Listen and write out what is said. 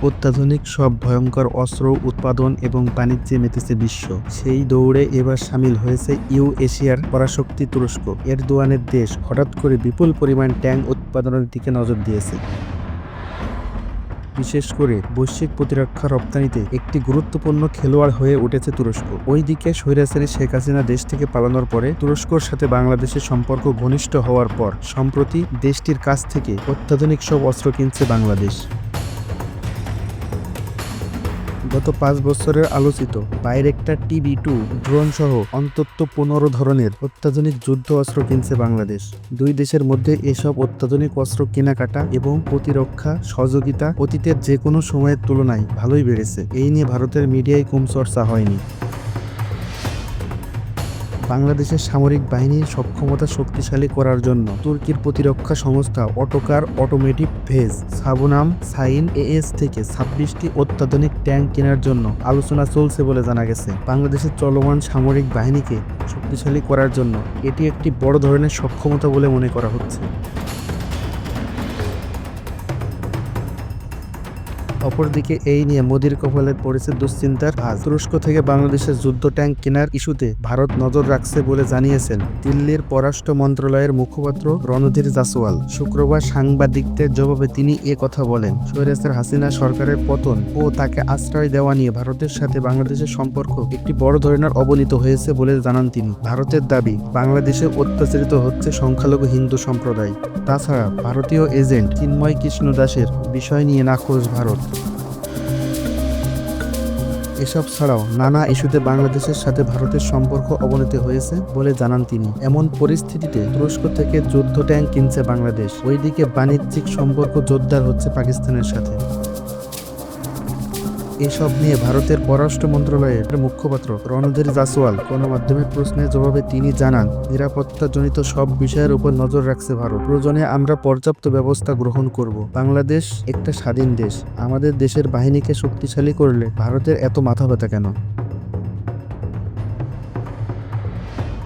অত্যাধুনিক সব ভয়ঙ্কর অস্ত্র উৎপাদন এবং বাণিজ্যে মেতেছে বিশ্ব। সেই দৌড়ে এবার সামিল হয়েছে এশিয়ার পরাশক্তি তুরস্ক। এরদোয়ানের দেশ হঠাৎ করে বিপুল পরিমাণ ট্যাঙ্ক উৎপাদনের দিকে নজর দিয়েছে। বিশেষ করে বৈশ্বিক প্রতিরক্ষা রপ্তানিতে একটি গুরুত্বপূর্ণ খেলোয়াড় হয়ে উঠেছে তুরস্ক। ওইদিকে স্বৈরাচারী শেখ হাসিনা দেশ থেকে পালানোর পরে তুরস্কর সাথে বাংলাদেশের সম্পর্ক ঘনিষ্ঠ হওয়ার পর সম্প্রতি দেশটির কাছ থেকে অত্যাধুনিক সব অস্ত্র কিনছে বাংলাদেশ। গত 5 বছরের আলোচিত বাইরেক্টার TB2 ড্রোন সহ অন্তত 15 ধরনের অত্যাধুনিক যুদ্ধ অস্ত্র কিনছে বাংলাদেশ। দুই দেশের মধ্যে এসব অত্যাধুনিক অস্ত্র কেনাকাটা এবং প্রতিরক্ষা সহযোগিতা অতীতের যে কোনো সময়ের তুলনায় ভালোই বেড়েছে। এই নিয়ে ভারতের মিডিয়ায় কম চর্চা হয়নি। বাংলাদেশের সামরিক বাহিনীর সক্ষমতা শক্তিশালী করার জন্য তুর্কির প্রতিরক্ষা সংস্থা Otokar Otomotiv ve Savunma Sanayi AS থেকে 26টি অত্যাধুনিক ট্যাঙ্ক কেনার জন্য আলোচনা চলছে বলে জানা গেছে। বাংলাদেশের চলমান সামরিক বাহিনীকে শক্তিশালী করার জন্য এটি একটি বড় ধরনের সক্ষমতা বলে মনে করা হচ্ছে। অপরদিকে এই নিয়ে মোদির কপালে পড়েছে দুশ্চিন্তার ভাঁজ। তুরস্ক থেকে বাংলাদেশের যুদ্ধ ট্যাঙ্ক কেনার ইস্যুতে ভারত নজর রাখছে বলে জানিয়েছেন দিল্লির পররাষ্ট্র মন্ত্রণালয়ের মুখপাত্র রণধীর জাসওয়াল। শুক্রবার সাংবাদিকদের জবাবে তিনি কথা বলেন। স্বৈরাচার হাসিনা সরকারের পতন ও তাকে আশ্রয় দেওয়া নিয়ে ভারতের সাথে বাংলাদেশের সম্পর্ক একটি বড় ধরনের অবনতি হয়েছে বলে জানান তিনি। ভারতের দাবি, বাংলাদেশে অত্যাচারিত হচ্ছে সংখ্যালঘু হিন্দু সম্প্রদায়। তাছাড়া ভারতীয় এজেন্ট চিন্ময় কৃষ্ণ দাসের বিষয় নিয়ে নাখোশ ভারত। এসব ছাড়াও নানা ইস্যুতে বাংলাদেশের সাথে ভারতের সম্পর্ক অবনতি হয়েছে বলে জানান তিনি। এমন পরিস্থিতিতে তুরস্ক থেকে যুদ্ধ ট্যাঙ্ক কিনছে বাংলাদেশ। ওইদিকে বাণিজ্যিক সম্পর্ক জোরদার হচ্ছে পাকিস্তানের সাথে। এসব নিয়ে ভারতের পররাষ্ট্র মন্ত্রণালয়ের মুখপাত্র রণধীর জাসওয়াল গণমাধ্যমের প্রশ্নের জবাবে তিনি জানান, নিরাপত্তাজনিত সব বিষয়ের উপর নজর রাখছে ভারত। প্রয়োজনে আমরা পর্যাপ্ত ব্যবস্থা গ্রহণ করব। বাংলাদেশ একটা স্বাধীন দেশ। আমাদের দেশের বাহিনীকে শক্তিশালী করলে ভারতের এত মাথা ব্যথা কেন?